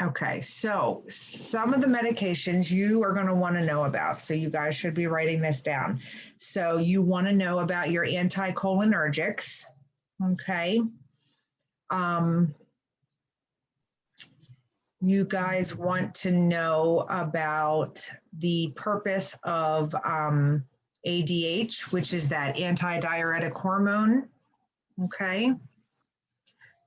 Okay, so some of the medications you are going to want to know about. So you guys should be writing this down. So you want to know about your anticholinergics. Okay. You guys want to know about the purpose of ADH, which is that antidiuretic hormone. Okay.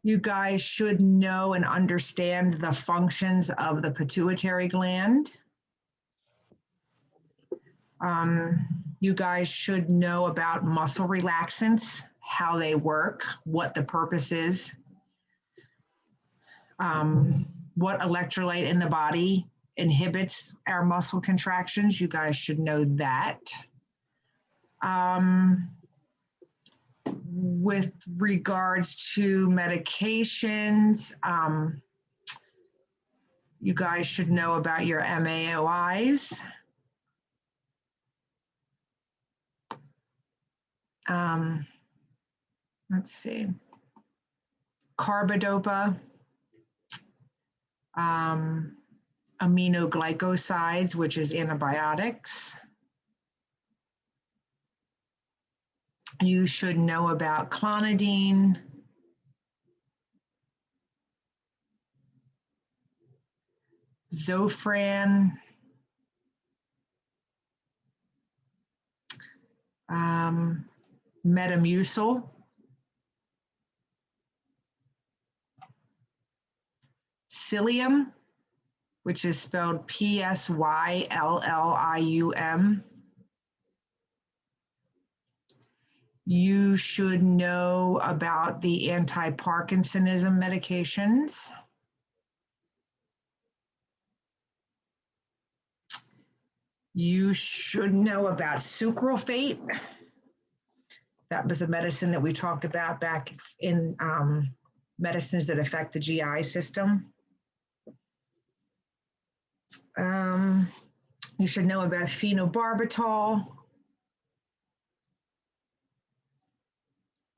You guys should know and understand the functions of the pituitary gland. You guys should know about muscle relaxants, how they work, what the purpose is, what electrolyte in the body inhibits our muscle contractions. You guys should know that. With regards to medications, you guys should know about your MAOIs. Let's see, carbidopa, aminoglycosides, which is antibiotics. You should know about clonidine, Zofran, Metamucil, Psyllium, which is spelled P-S-Y-L-L-I-U-M. You should know about the anti-Parkinsonism medications. You should know about sucralfate. That was a medicine that we talked about back in medicines that affect the GI system. You should know about phenobarbital,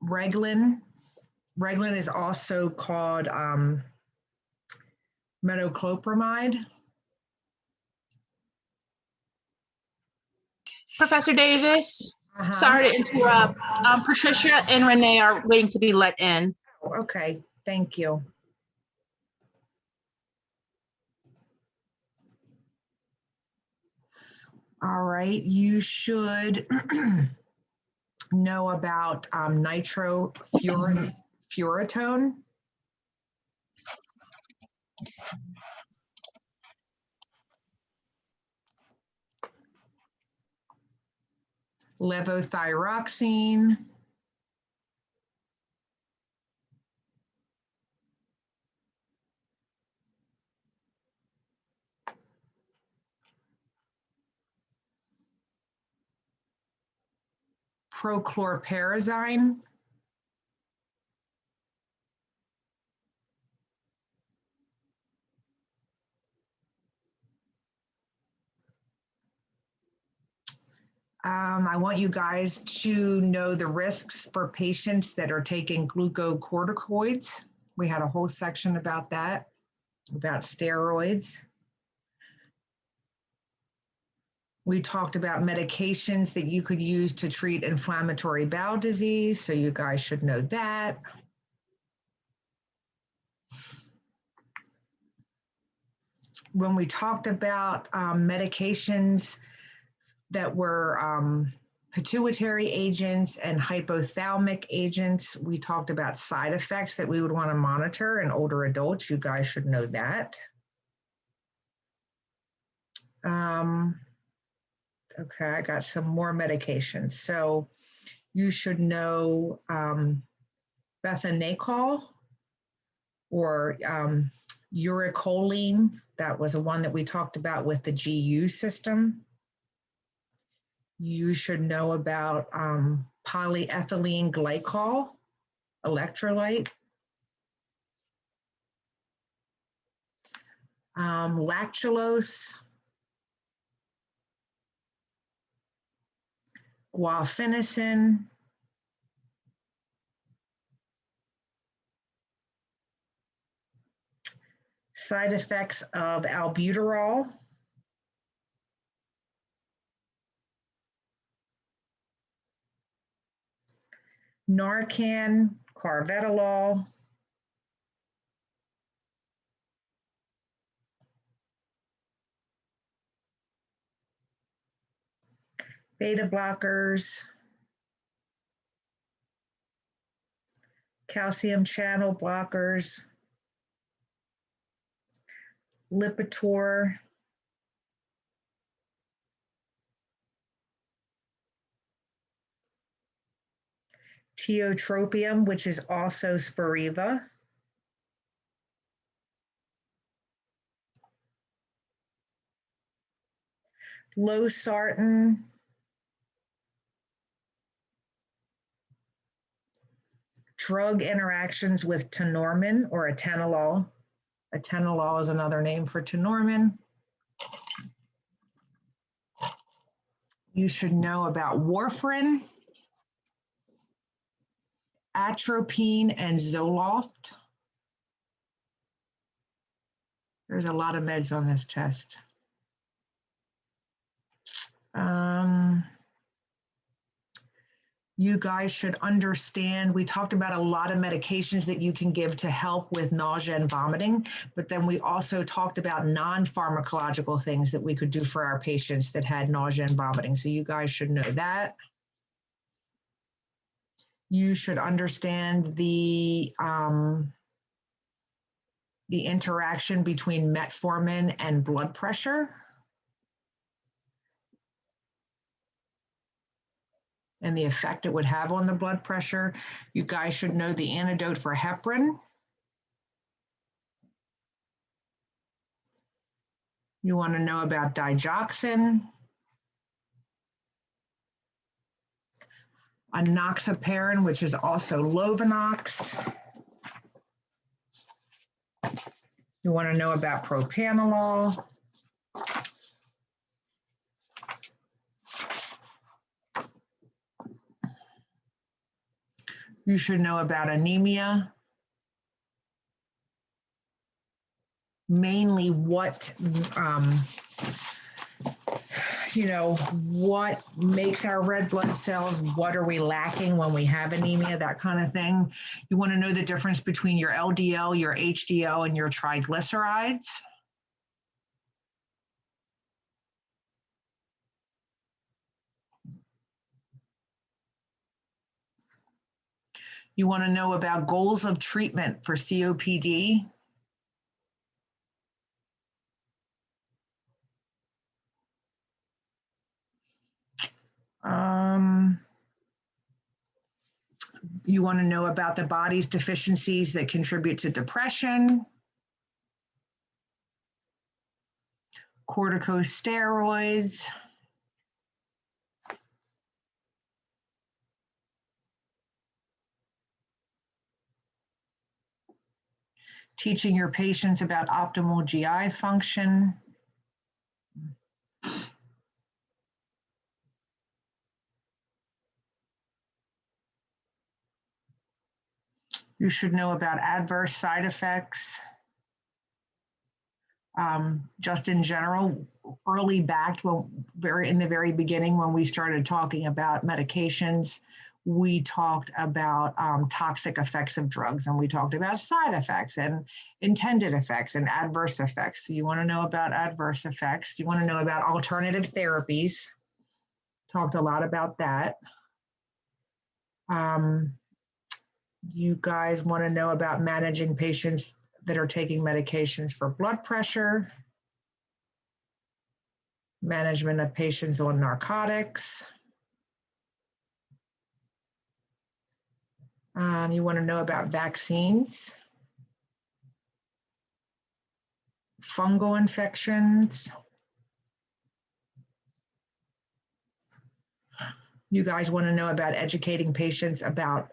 Reglan. Reglan is also called metoclopramide. Professor Davis, sorry to interrupt. Patricia and Renee are waiting to be let in. Okay, thank you. All right, you should know about nitrofuratone. Levothyroxine. Prochlorperazine. I want you guys to know the risks for patients that are taking glucocorticoids. We had a whole section about that, about steroids. We talked about medications that you could use to treat inflammatory bowel disease, so you guys should know that. When we talked about medications that were pituitary agents and hypothalamic agents, we talked about side effects that we would want to monitor in older adults. You guys should know that. Okay, I got some more medications. So you should know bethanacol or uricoline. That was a one that we talked about with the GU system. You should know about polyethylene glycol, electrolyte. Lactulose, guaifenesin, Side effects of albuterol. Narcan, carvedilol. Beta blockers. Calcium channel blockers. Lipitor. Tiotropium, which is also Spiriva. Losartan. Drug interactions with tenormin or atenolol. Atenolol is another name for tenormin. You should know about warfarin, atropine, and Zoloft. There's a lot of meds on this test. You guys should understand, we talked about a lot of medications that you can give to help with nausea and vomiting, but then we also talked about non-pharmacological things that we could do for our patients that had nausea and vomiting. So you guys should know that. You should understand the interaction between metformin and blood pressure. And the effect it would have on the blood pressure. You guys should know the antidote for heparin. You want to know about digoxin, enoxaparin, which is also Lovenox. You want to know about propanolol. You should know about anemia. Mainly what, what makes our red blood cells, what are we lacking when we have anemia, that kind of thing. You want to know the difference between your LDL, your HDL, and your triglycerides. You want to know about goals of treatment for COPD. You want to know about the body's deficiencies that contribute to depression. Corticosteroids. Teaching your patients about optimal GI function. You should know about adverse side effects. Just in general, early back, in the very beginning when we started talking about medications, we talked about toxic effects of drugs, and we talked about side effects and intended effects and adverse effects. So you want to know about adverse effects. You want to know about alternative therapies. Talked a lot about that. You guys want to know about managing patients that are taking medications for blood pressure, management of patients on narcotics. You want to know about vaccines, fungal infections. You guys want to know about educating patients about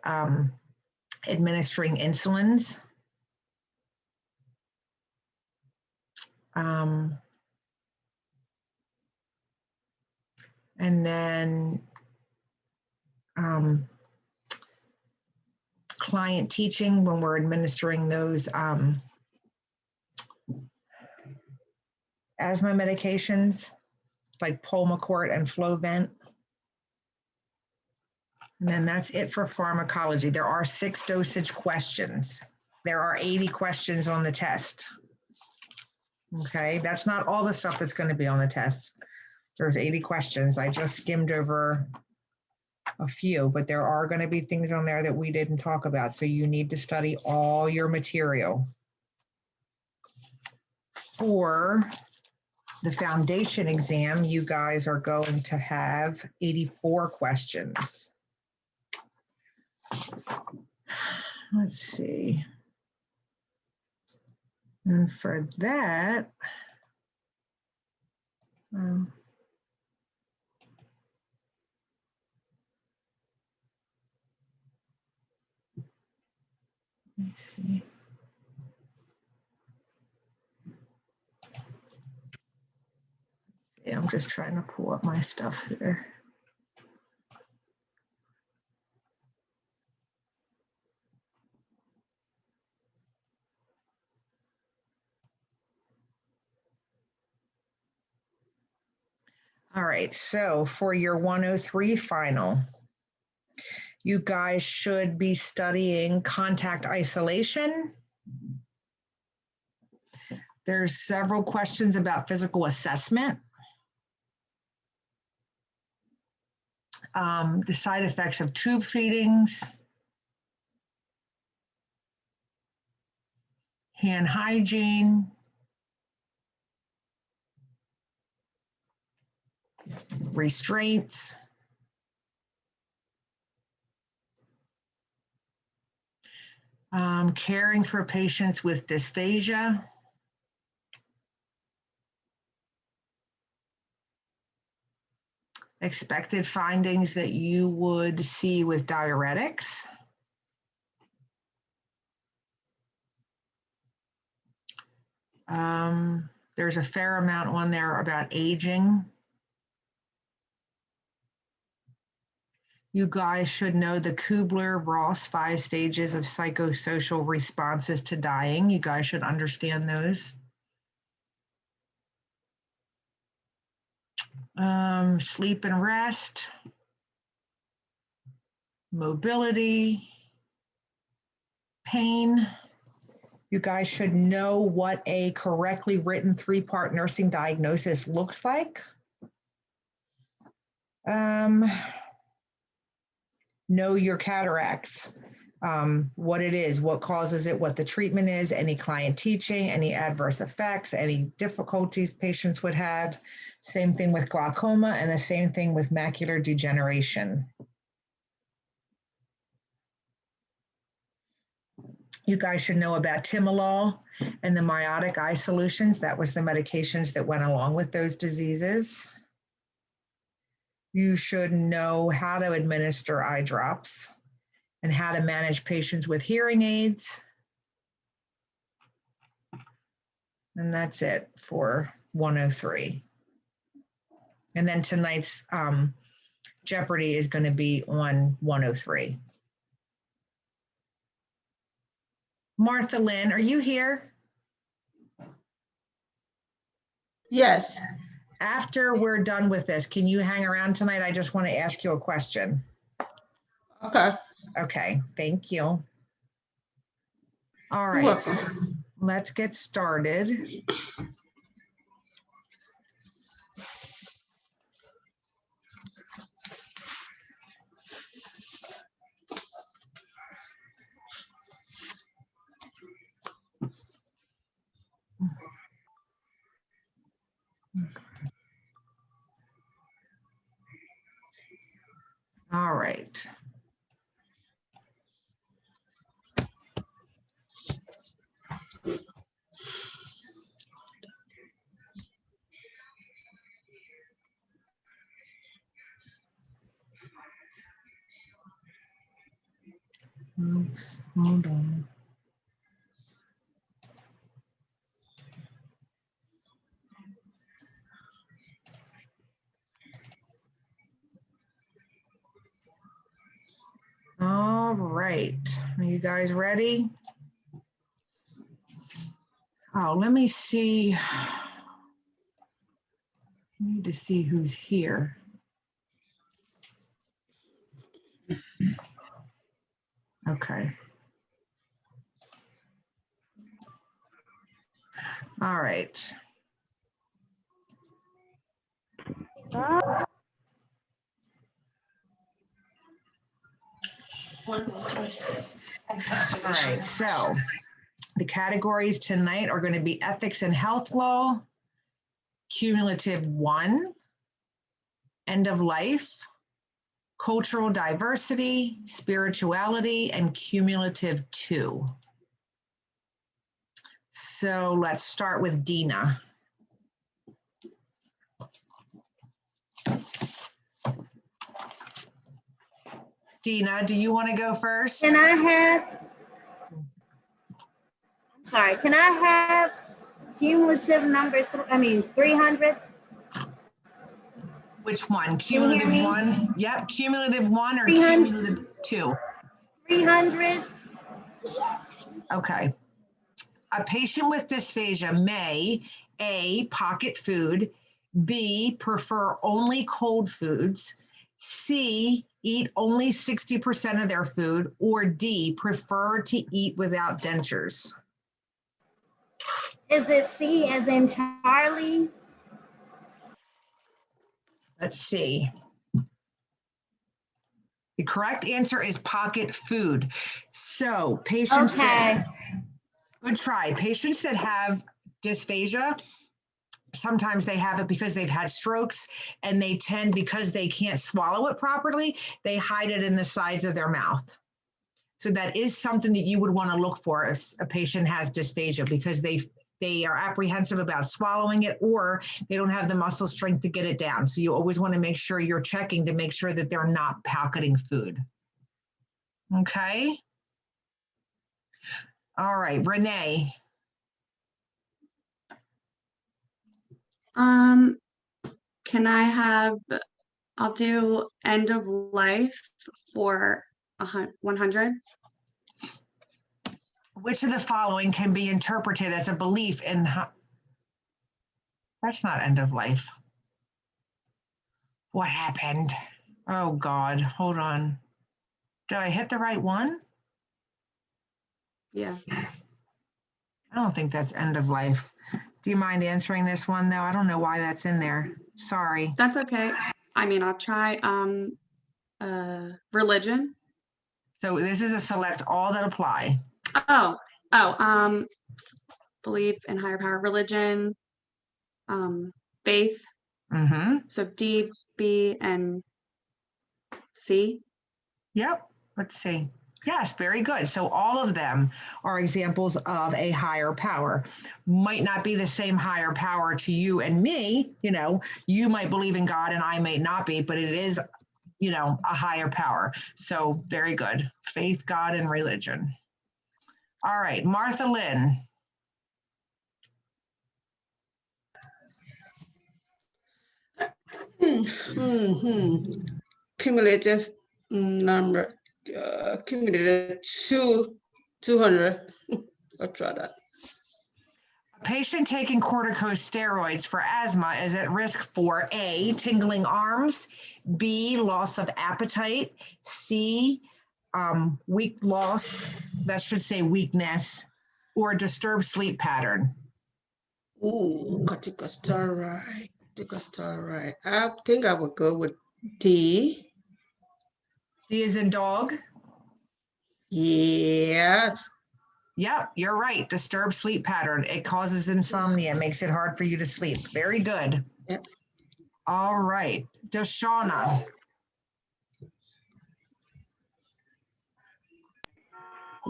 administering insulins. And then client teaching when we're administering those asthma medications like Pulmicort and Flovent. And then that's it for pharmacology. There are 6 dosage questions. There are 80 questions on the test. Okay, that's not all the stuff that's going to be on the test. There's 80 questions. I just skimmed over a few, but there are going to be things on there that we didn't talk about. So you need to study all your material. For the foundation exam, you guys are going to have 84 questions. Let's see. And for that, let's see. Yeah, I'm just trying to pull up my stuff here. All right, so for your 103 final, you guys should be studying contact isolation. There's several questions about physical assessment. The side effects of tube feedings, hand hygiene, restraints, caring for patients with dysphagia, expected findings that you would see with diuretics, there's a fair amount on there about aging. You guys should know the Kubler-Ross 5 stages of psychosocial responses to dying. You guys should understand those. Sleep and rest, mobility, pain. You guys should know what a correctly written 3-part nursing diagnosis looks like. Know your cataracts, what it is, what causes it, what the treatment is, any client teaching, any adverse effects, any difficulties patients would have. Same thing with glaucoma and the same thing with macular degeneration. You guys should know about timolol and the miotic eye solutions. That was the medications that went along with those diseases. You should know how to administer eye drops and how to manage patients with hearing aids. And that's it for 103. And then tonight's Jeopardy is going to be on 103. Martha Lynn, are you here? Yes. After we're done with this, can you hang around tonight? I just want to ask you a question. Okay. Okay, thank you. All You're right, welcome. let's get started. All right. Oops, hold on. All right, are you guys ready? Oh, let me see. Need to see who's here. Okay. All right. All right, so the categories tonight are going to be ethics and health law, cumulative 1, end of life, cultural diversity, spirituality, and cumulative 2. So let's start with Dina. Dina, do you want to go first? Can I have, sorry, can I have cumulative number, 300? Which one? Can you hear Cumulative me? 1? Yep, cumulative 1 or 300. cumulative 2? 300? Okay. A patient with dysphagia may A, pocket food, B, prefer only cold foods, C, eat only 60% of their food, or D, prefer to eat without dentures. Is it C as in Charlie? Let's see. The correct answer is pocket food. So patients, Okay. good try. Patients that have dysphagia, sometimes they have it because they've had strokes and they tend, because they can't swallow it properly, they hide it in the sides of their mouth. So that is something that you would want to look for if a patient has dysphagia, because they are apprehensive about swallowing it, or they don't have the muscle strength to get it down. So you always want to make sure you're checking to make sure that they're not pocketing food. Okay. All right, Renee. Can I have, I'll do end of life for 100. Which of the following can be interpreted as a belief in, that's not end of life. What happened? Oh God, hold on. Did I hit the right one? Yeah. I don't think that's end of life. Do you mind answering this one though? I don't know why that's in there. Sorry. That's okay. I mean, I'll try religion. So this is a select all that apply. Belief in higher power, religion, faith. Mm-hmm. So D, B, and C. Yep. Let's see. Yes, very good. So all of them are examples of a higher power. Might not be the same higher power to you and me. You know, you might believe in God and I may not be, but it is, you know, a higher power. So very good. Faith, God, and religion. All right, Martha Lynn. Cumulative number, cumulative 200. I'll try that. A patient taking corticosteroids for asthma is at risk for A, tingling arms, B, loss of appetite, C, weak loss, that should say weakness, or disturbed sleep pattern. Ooh, corticosteroid. I think I would go with D. D is in dog. Yes. Yep, you're right. Disturbed sleep pattern. It causes insomnia, makes it hard for you to sleep. Very good. Yep. All right, Deshauna.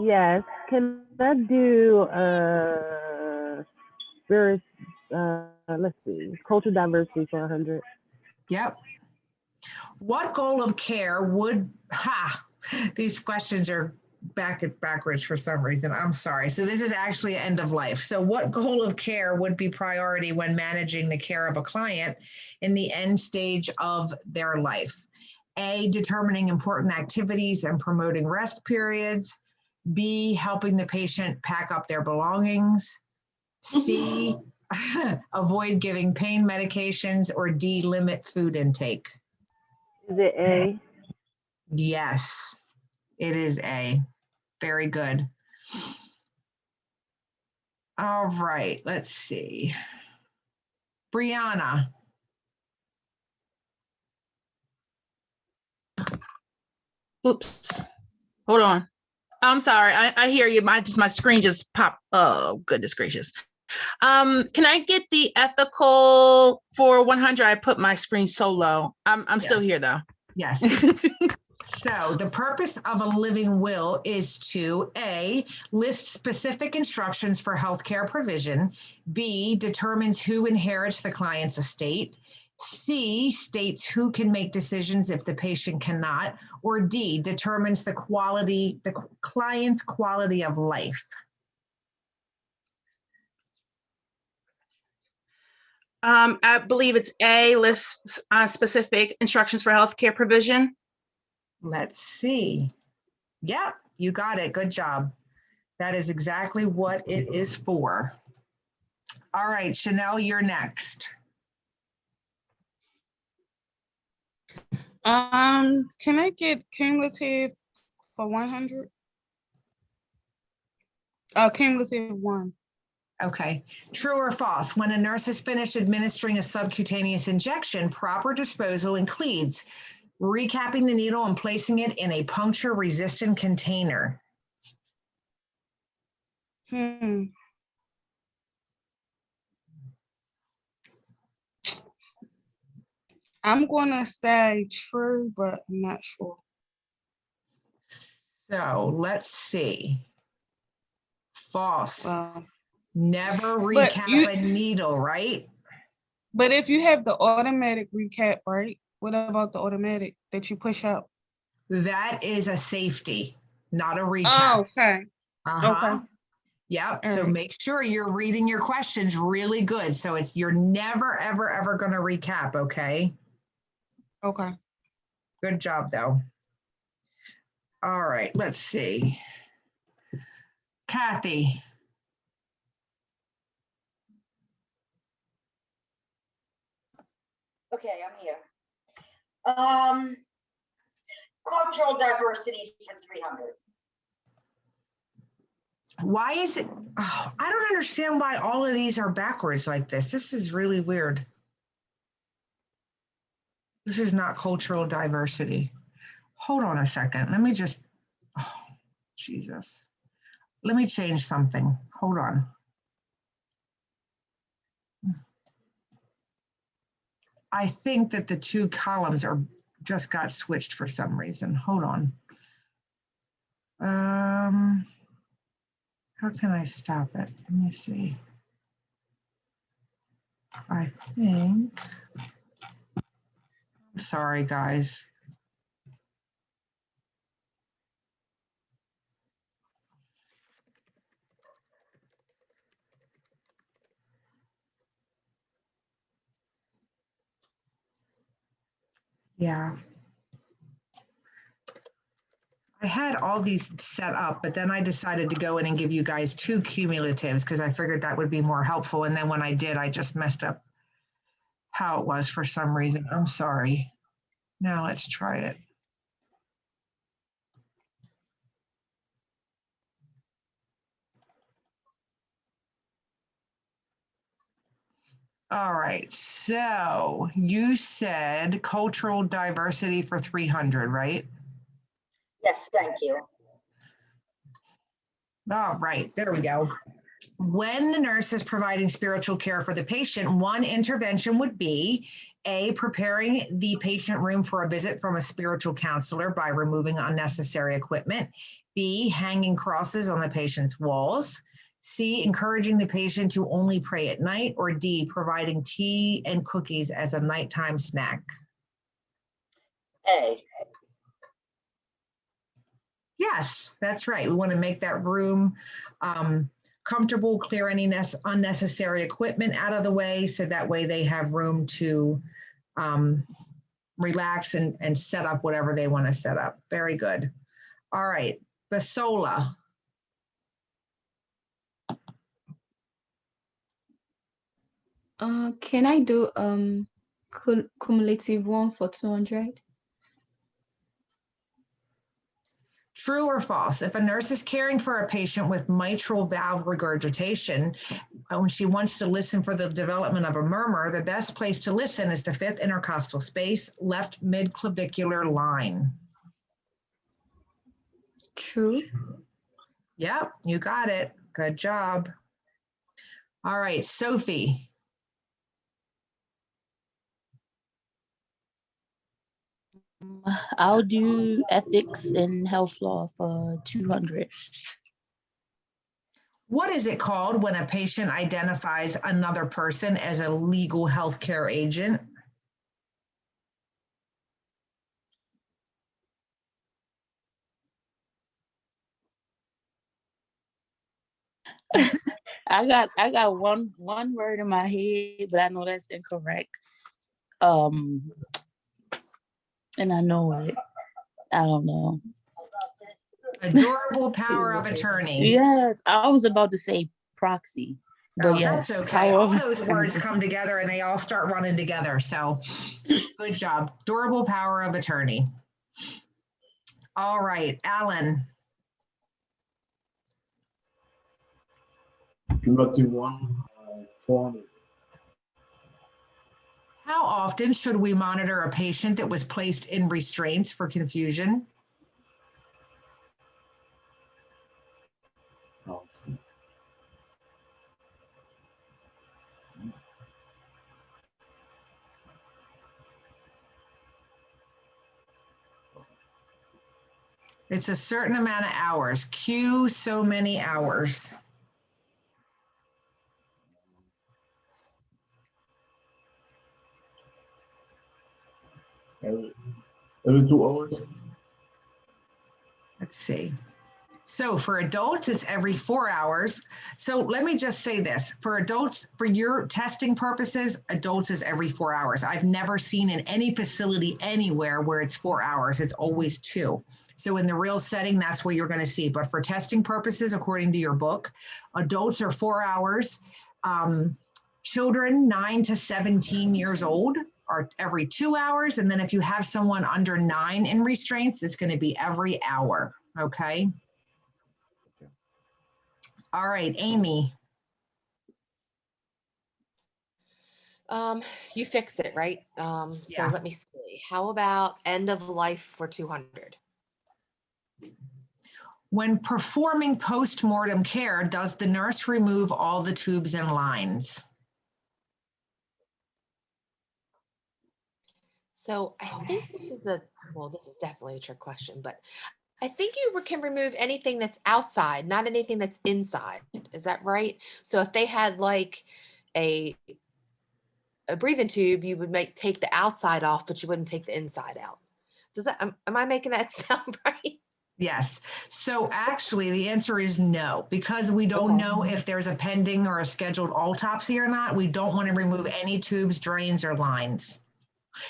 Yes. Can I do let's see, cultural diversity for 100? Yep. What goal of care would, these questions are backwards for some reason. I'm sorry. So this is actually end of life. So what goal of care would be priority when managing the care of a client in the end stage of their life? A, determining important activities and promoting rest periods. B, helping the patient pack up their belongings. C, avoid giving pain medications, or D, limit food intake? Is it A? Yes, it is A. Very good. All right, let's see. Brianna. Oops. Hold on. I'm sorry. I hear you. My screen just popped. Oh, goodness gracious. Can I get the ethical for 100? I put my screen so low. I'm still here though. Yes. So the purpose of a living will is to A, list specific instructions for healthcare provision, B, determines who inherits the client's estate, C, states who can make decisions if the patient cannot, or D, determines the client's quality of life. I believe it's A, lists specific instructions for healthcare provision. Let's see. Yep, you got it. Good job. That is exactly what it is for. All right, Chanel, you're next. Can I get cumulative for 100? Cumulative 1. Okay, true or false? When a nurse is finished administering a subcutaneous injection, proper disposal includes recapping the needle and placing it in a puncture-resistant container. I'm gonna say true, but I'm not sure. So let's see. False. Well, Never But recap a needle, right? but if you have the automatic recap, right? What about the automatic that you push out? That is a safety, not a Oh, recap. okay. Uh-huh. Okay. Yep. All So right. make sure you're reading your questions really good. So you're never, ever, ever going to recap, okay? Okay. Good job, though. All right, let's see. Kathy. Okay, I'm here. Cultural diversity for 300. Why is it? Oh, I don't understand why all of these are backwards like this. This is really weird. This is not cultural diversity. Hold on a second. Let me just, oh, Jesus. Let me change something. Hold on. I think that the two columns are just got switched for some reason. Hold on. How can I stop it? Let me see. I think, I'm sorry, guys. Yeah. I had all these set up, but then I decided to go in and give you guys two cumulatives because I figured that would be more helpful. And then when I did, I just messed up how it was for some reason. I'm sorry. Now let's try it. All right, so you said cultural diversity for 300, right? Yes, thank you. All right, there we go. When the nurse is providing spiritual care for the patient, one intervention would be A, preparing the patient room for a visit from a spiritual counselor by removing unnecessary equipment. B, hanging crosses on the patient's walls. C, encouraging the patient to only pray at night. Or D, providing tea and cookies as a nighttime snack. A. Yes, that's right. We want to make that room comfortable, clear any unnecessary equipment out of the way, so that way they have room to relax and set up whatever they want to set up. Very good. All right, Basola. Can I do cumulative one for 200? True or false? If a nurse is caring for a patient with mitral valve regurgitation, when she wants to listen for the development of a murmur, the best place to listen is the fifth intercostal space, left mid-clavicular line. True. Yep, you got it. Good job. All right, Sophie. I'll do ethics and health law for 200. What is it called when a patient identifies another person as a legal healthcare agent? I got one word in my head, but I know that's incorrect. And I know it. I don't know. A durable power of attorney. Yes, I was about to say proxy, but Oh, yes, that's okay. power All of those words attorney. come together and they all start running together. So good job. Durable power of attorney. All right, Alan. Cumulative one, 400. How often should we monitor a patient that was placed in restraints for confusion? It's a certain amount of hours. Q so many hours. Every 2 hours? Let's see. So for adults, it's every 4 hours. So let me just say this. For adults, for your testing purposes, adults is every 4 hours. I've never seen in any facility anywhere where it's 4 hours. It's always 2. So in the real setting, that's where you're going to see. But for testing purposes, according to your book, adults are 4 hours. Children 9 to 17 years old are every 2 hours. And then if you have someone under 9 in restraints, it's going to be every hour. Okay. All right, Amy. You fixed it, right? So Yeah. let me see. How about end of life for 200? When performing post-mortem care, does the nurse remove all the tubes and lines? So I think this is this is definitely a trick question, but I think you can remove anything that's outside, not anything that's inside. Is that right? So if they had like a breathing tube, you would take the outside off, but you wouldn't take the inside out. Does that, am I making that sound right? Yes. So actually the answer is no, because we don't know if there's a pending or a scheduled autopsy or not. We don't want to remove any tubes, drains, or lines.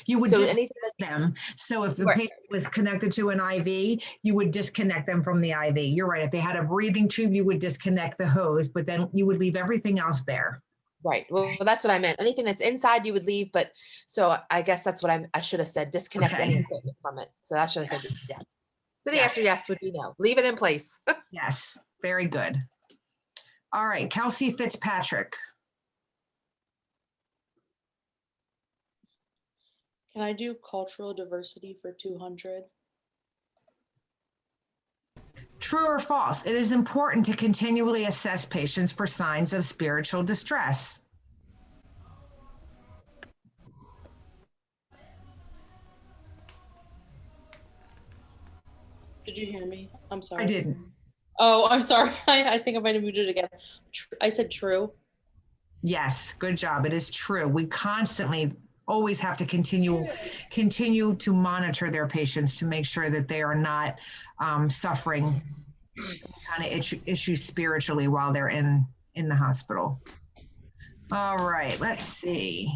You would So disconnect anything them. So if the Right. patient was connected to an IV, you would disconnect them from the IV. You're right. If they had a breathing tube, you would disconnect the hose, but then you would leave everything else there. Right. Well, that's what I meant. Anything that's inside, you would leave. But so I guess that's what I should have said. Disconnect any Okay. equipment from it. So I should have said Yes. yes. So the Yes. answer yes would be no. Leave it in place. Yes. Very good. All right. Kelsey Fitzpatrick. Can I do cultural diversity for 200? True or false? It is important to continually assess patients for signs of spiritual distress. Did you hear me? I'm sorry. I didn't. Oh, I'm sorry. I think I might have moved it again. I said true. Yes, good job. It is true. We constantly always have to continue to monitor their patients to make sure that they are not suffering kind of issues spiritually while they're in the hospital. All right, let's see.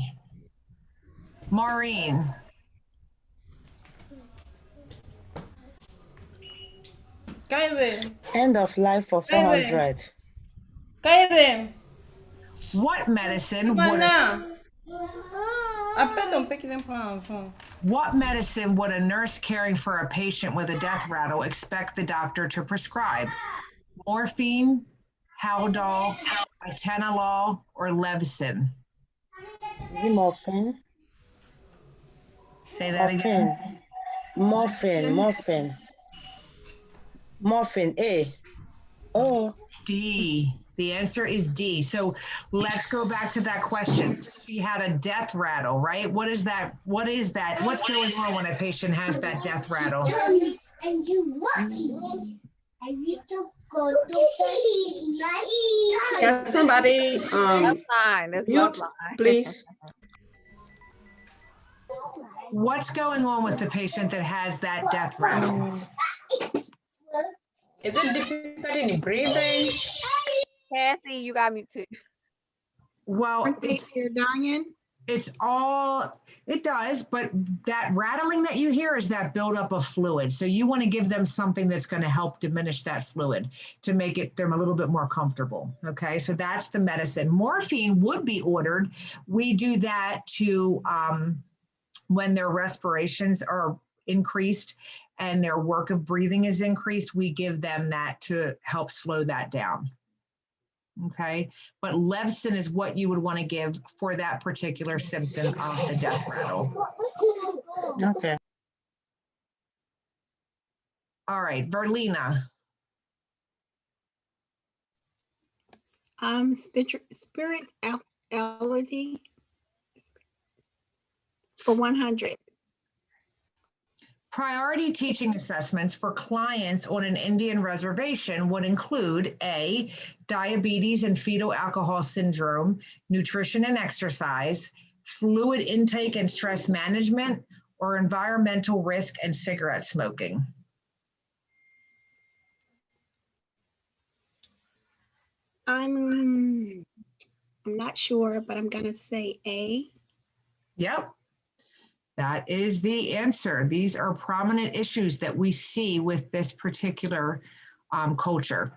Maureen. Kevin. End of life for Kevin. 400. Kevin. What medicine would a nurse caring for a patient with a death rattle expect the doctor to prescribe? Morphine, Haldol, atenolol, or Levsin? The morphine. Say that again. Morphine. A. Oh. D. The answer is D. So let's go back to that question. She had a death rattle, right? What is that? What's going on when a patient has that death rattle? Can somebody mute, please? What's going on with the patient that has that death rattle? Is it difficulty in breathing? Kathy, you got me too. Well, you're dying. It does, but that rattling that you hear is that buildup of fluid. So you want to give them something that's going to help diminish that fluid to make them a little bit more comfortable. Okay, so that's the medicine. Morphine would be ordered. We do that to when their respirations are increased and their work of breathing is increased, we give them that to help slow that down. Okay, but Levsin is what you would want to give for that particular symptom of the death rattle. Okay. All right, Verlina. Spirituality for 100. Priority teaching assessments for clients on an Indian reservation would include A, diabetes and fetal alcohol syndrome, nutrition and exercise, fluid intake and stress management, or environmental risk and cigarette smoking. I'm not sure, but I'm going to say A. Yep. That is the answer. These are prominent issues that we see with this particular culture,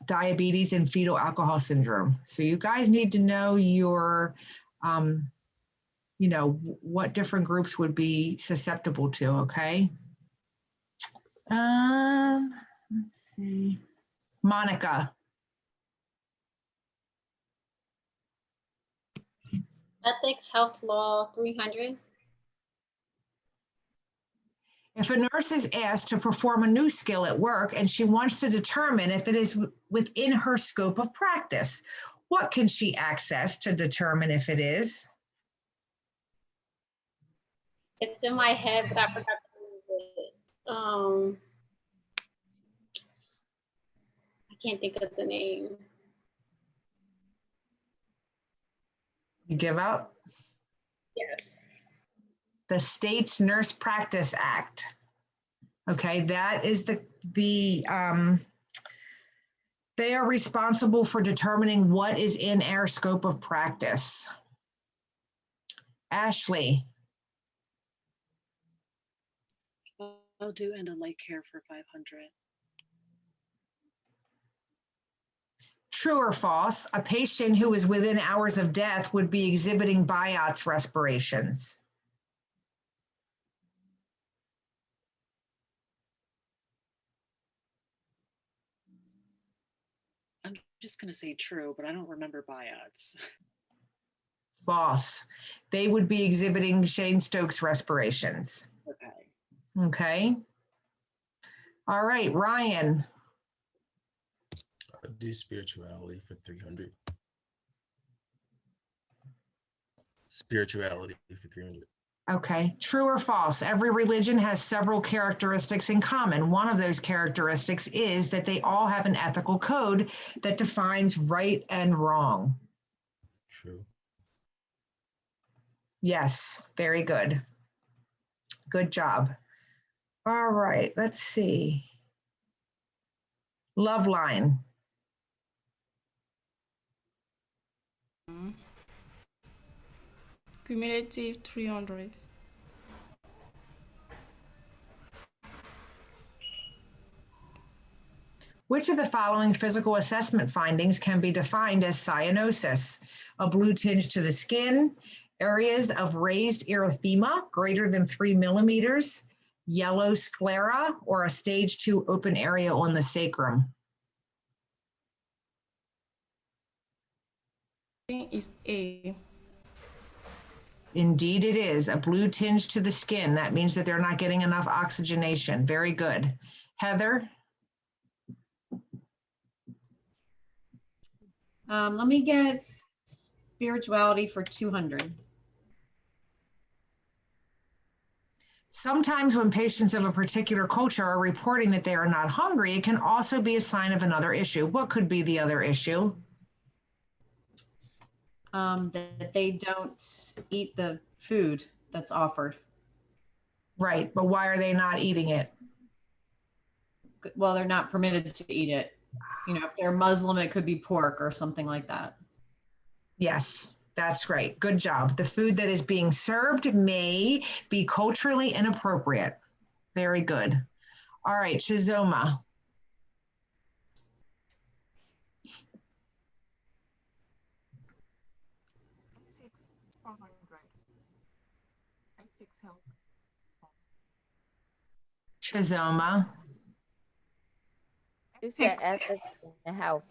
diabetes and fetal alcohol syndrome. So you guys need to know your, what different groups would be susceptible to, okay? Let's see. Monica. Ethics, health law, 300. If a nurse is asked to perform a new skill at work and she wants to determine if it is within her scope of practice, what can she access to determine if it is? It's in my head, but I forgot to use it. I can't think of the name. You give up? Yes. The State's Nurse Practice Act. Okay, that is they are responsible for determining what is in our scope of practice. Ashley. I'll do end of life care for 500. True or false, a patient who is within hours of death would be exhibiting BIATS respirations. I'm just going to say true, but I don't remember BIATS. False. They would be exhibiting Cheyne-Stokes respirations. Okay. Okay. All right, Ryan. I do spirituality for 300. Spirituality for 300. Okay, true or false? Every religion has several characteristics in common. One of those characteristics is that they all have an ethical code that defines right and wrong. True. Yes, very good. Good job. All right, let's see. Love line. Cumulative 300. Which of the following physical assessment findings can be defined as cyanosis? A blue tinge to the skin, areas of raised erythema greater than 3 millimeters, yellow sclera, or a stage 2 open area on the sacrum. Is A. Indeed it is, a blue tinge to the skin. That means that they're not getting enough oxygenation. Very good. Heather? Let me get spirituality for 200. Sometimes when patients of a particular culture are reporting that they are not hungry, it can also be a sign of another issue. What could be the other issue? That they don't eat the food that's offered. Right, but why are they not eating it? Well, they're not permitted to eat it. You know, if they're Muslim, it could be pork or something like that. Yes, that's great. Good job. The food that is being served may be culturally inappropriate. Very good. All right, Shizoma. Shizoma. You said ethics and health.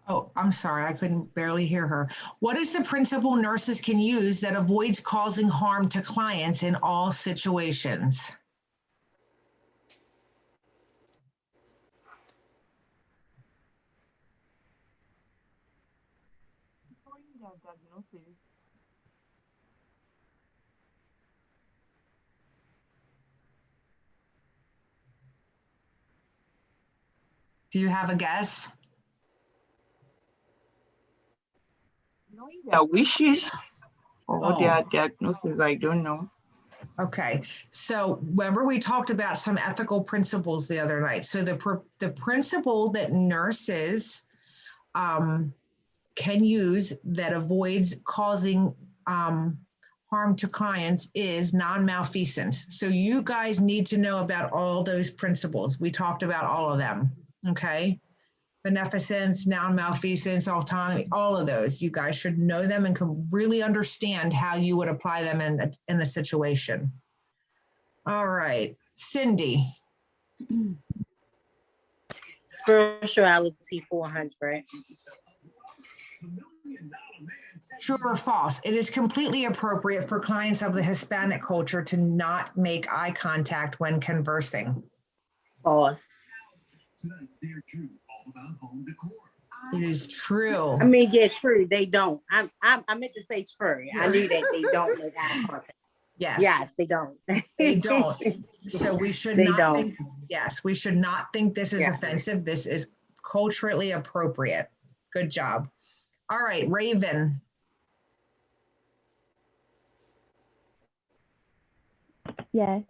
Oh, I'm sorry, I couldn't barely hear her. What is the principle nurses can use that avoids causing harm to clients in all situations? Do you have a guess? Their wishes or their diagnosis, I don't know. Okay, so remember we talked about some ethical principles the other night. So the principle that nurses can use that avoids causing harm to clients is non-malfeasance. So you guys need to know about all those principles. We talked about all of them, okay? Beneficence, non-malfeasance, autonomy, all of those. You guys should know them and can really understand how you would apply them in a situation. All right, Cindy. Spirituality 400. True or false? It is completely appropriate for clients of the Hispanic culture to not make eye contact when conversing. False. It is true. I mean, yeah, true. They don't. I meant to say true. I knew that they don't make eye contact. Yes. Yes, they don't. They don't. So we should They not don't. think, yes, we should not think this is offensive. This is culturally appropriate. Good job. All right, Raven. Yes.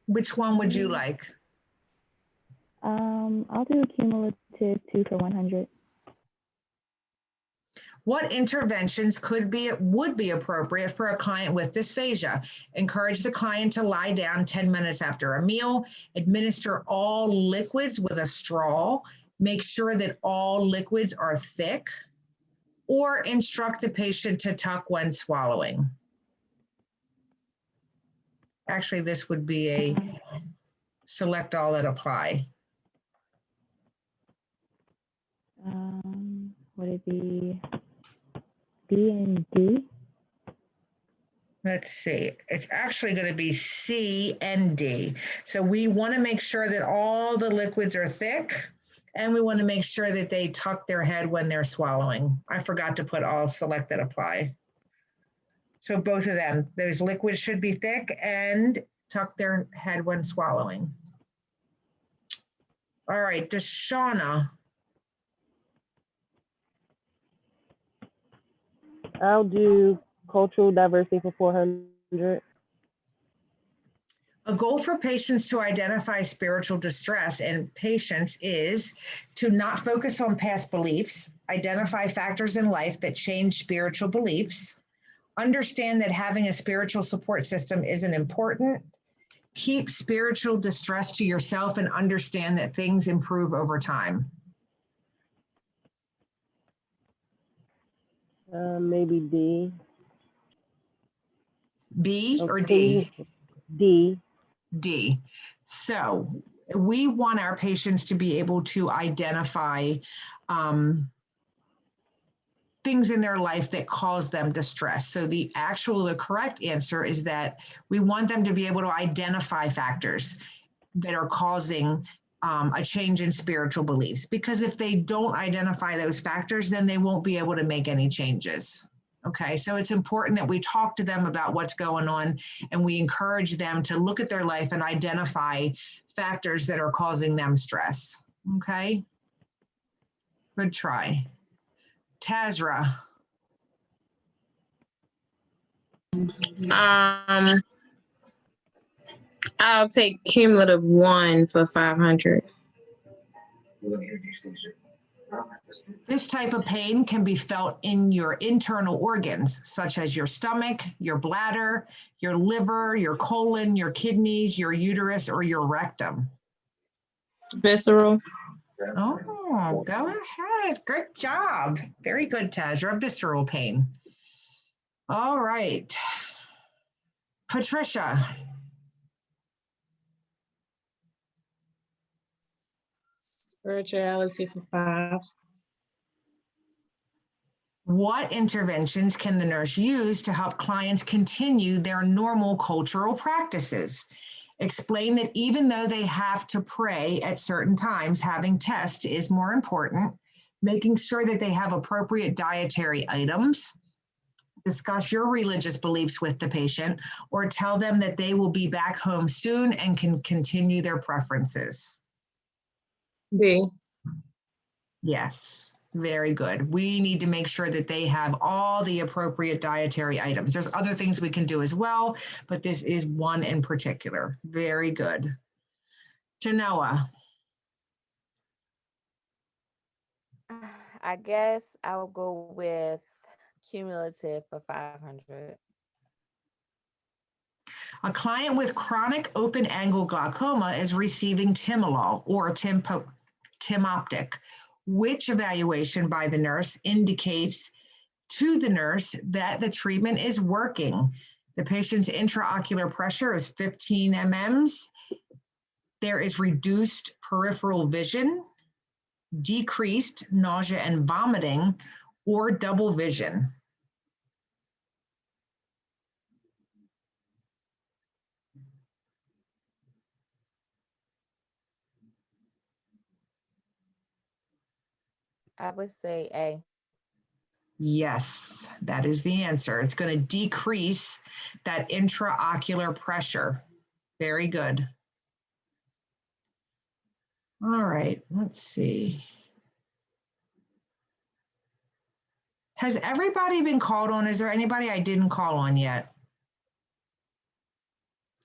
Which one would you like? I'll do a cumulative 2 for 100. What interventions would be appropriate for a client with dysphagia? Encourage the client to lie down 10 minutes after a meal, administer all liquids with a straw, make sure that all liquids are thick, or instruct the patient to tuck when swallowing. Actually, this would be a select all that apply. Would it be B and D? Let's see, it's actually going to be C and D. So we want to make sure that all the liquids are thick, and we want to make sure that they tuck their head when they're swallowing. I forgot to put all select that apply. So both of them, those liquids should be thick and tuck their head when swallowing. All right, Deshauna. I'll do cultural diversity for 400. A goal for patients to identify spiritual distress in patients is to not focus on past beliefs, identify factors in life that change spiritual beliefs, understand that having a spiritual support system isn't important, Keep spiritual distress to yourself and understand that things improve over time. Maybe D. B or D? D. D. So we want our patients to be able to identify things in their life that cause them distress. So the correct answer is that we want them to be able to identify factors that are causing a change in spiritual beliefs. Because if they don't identify those factors, then they won't be able to make any changes. Okay, so it's important that we talk to them about what's going on and we encourage them to look at their life and identify factors that are causing them stress. Okay, good try. Tazra. I'll take cumulative 1 for 500. This type of pain can be felt in your internal organs, such as your stomach, your bladder, your liver, your colon, your kidneys, your uterus, or your rectum. Visceral. Oh, go ahead. Great job. Very good, Tazra. Visceral pain. All right. Patricia. Spirituality for 5. What interventions can the nurse use to help clients continue their normal cultural practices? Explain that even though they have to pray at certain times, having tests is more important. Making sure that they have appropriate dietary items. Discuss your religious beliefs with the patient, or tell them that they will be back home soon and can continue their preferences. B. Yes, very good. We need to make sure that they have all the appropriate dietary items. There's other things we can do as well, but this is one in particular. Very good. Genoa. I guess I'll go with cumulative for 500. A client with chronic open-angle glaucoma is receiving timolol or Timoptic. Which evaluation by the nurse indicates to the nurse that the treatment is working? The patient's intraocular pressure is 15 mm's. There is reduced peripheral vision, decreased nausea and vomiting, or double vision. I would say A. Yes, that is the answer. It's going to decrease that intraocular pressure. Very good. All right, let's see. Has everybody been called on? Is there anybody I didn't call on yet?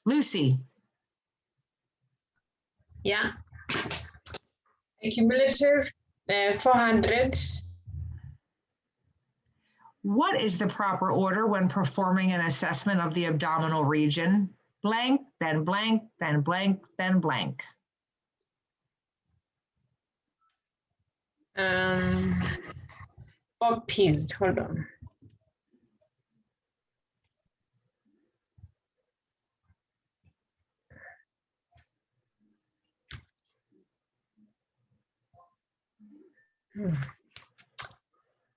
Lucy. Yeah. Cumulative 400. What is the proper order when performing an assessment of the abdominal region? Blank, then blank, then blank, then blank. Four P's. Hold on.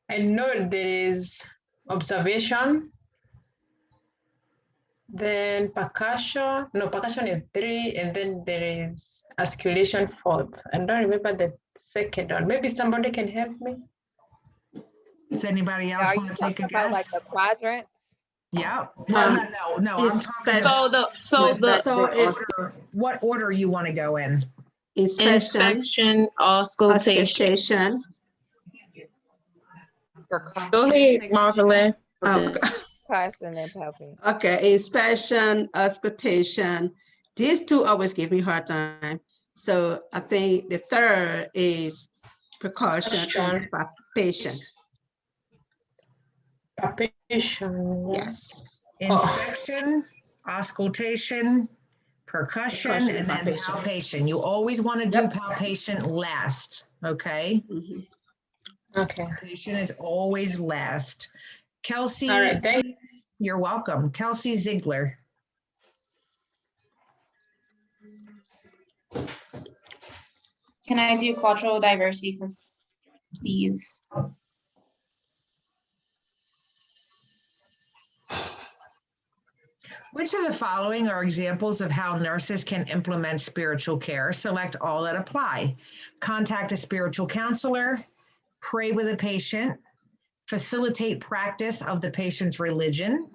I know there is observation, then percussion. No, percussion is 3, and then there is articulation 4th. I don't remember the second one. Maybe somebody can help me. Does anybody else want to take a guess? Like the quadrants? Yeah. No. I'm talking about what order you want to go in. Inspection, auscultation. Go ahead, Marvelyn. Carson and Puppy. Okay, inspection, auscultation. These two always give me a hard time. So I think the third is precaution and palpation. Palpation. Yes. Inspection, auscultation, Percussion Percussion, and then palpation. palpation. You always want to do Yep. palpation last, okay? Mhm. Okay. Palpation is always last. Kelsey, All right. Thank you're welcome. Kelsey Ziegler. Can I do cultural diversity for please? Which of the following are examples of how nurses can implement spiritual care? Select all that apply. Contact a spiritual counselor, pray with a patient, facilitate practice of the patient's religion,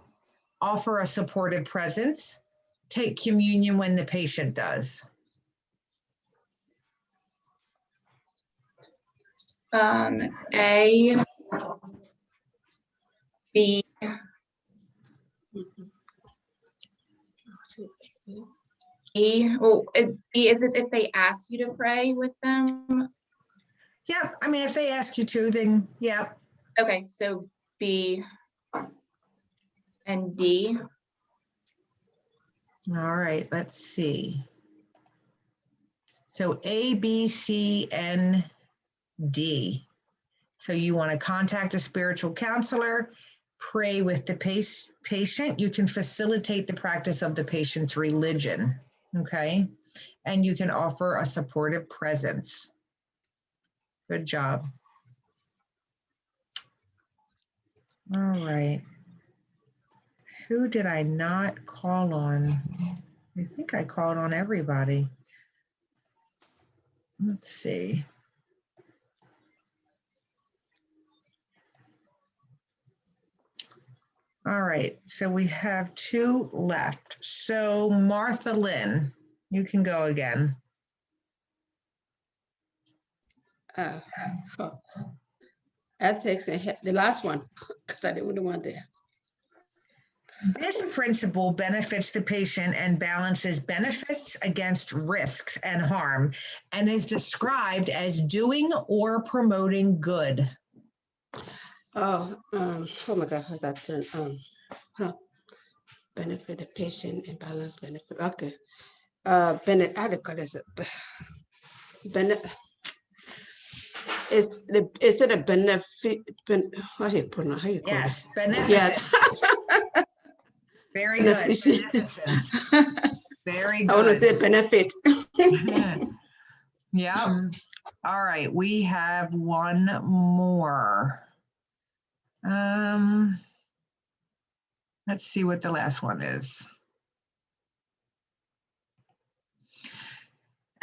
offer a supportive presence, take communion when the patient does. A, B, B, is it if they ask you to pray with them? Yeah, I mean, if they ask you to, then yeah. Okay, so B and D. All right, let's see. So A, B, C, and D. So you want to contact a spiritual counselor, pray with the patient. You can facilitate the practice of the patient's religion, okay? And you can offer a supportive presence. Good job. All right. Who did I not call on? I think I called on everybody. Let's see. All right, so we have 2 left. So Martha Lynn, you can go again. Ethics and the last one, because I didn't want there. This principle benefits the patient and balances benefits against risks and harm, and is described as doing or promoting good. Oh my God, how's that turn? Benefit the patient and balance benefit. Okay. I had to call this is it a benefit? How do you pronounce? How you call Yes, it? beneficence. Yes. Very good. Beneficence. Very good. I want to say benefit. Yeah. All right, we have one more. Let's see what the last one is.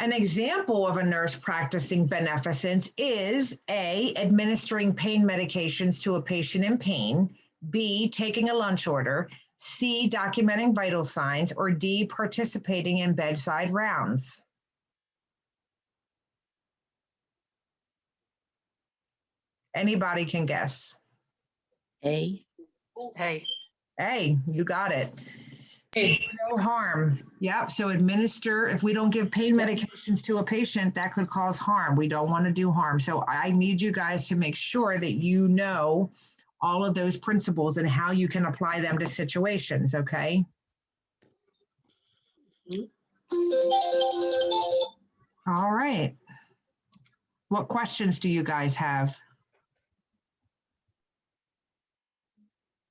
An example of a nurse practicing beneficence is A, administering pain medications to a patient in pain, B, taking a lunch order, C, documenting vital signs, or D, participating in bedside rounds. Anybody can guess. A. Hey. A, you got it. No harm. Yep. So administer, if we don't give pain medications to a patient, that could cause harm. We don't want to do harm. So I need you guys to make sure that you know all of those principles and how you can apply them to situations, okay? All right. What questions do you guys have?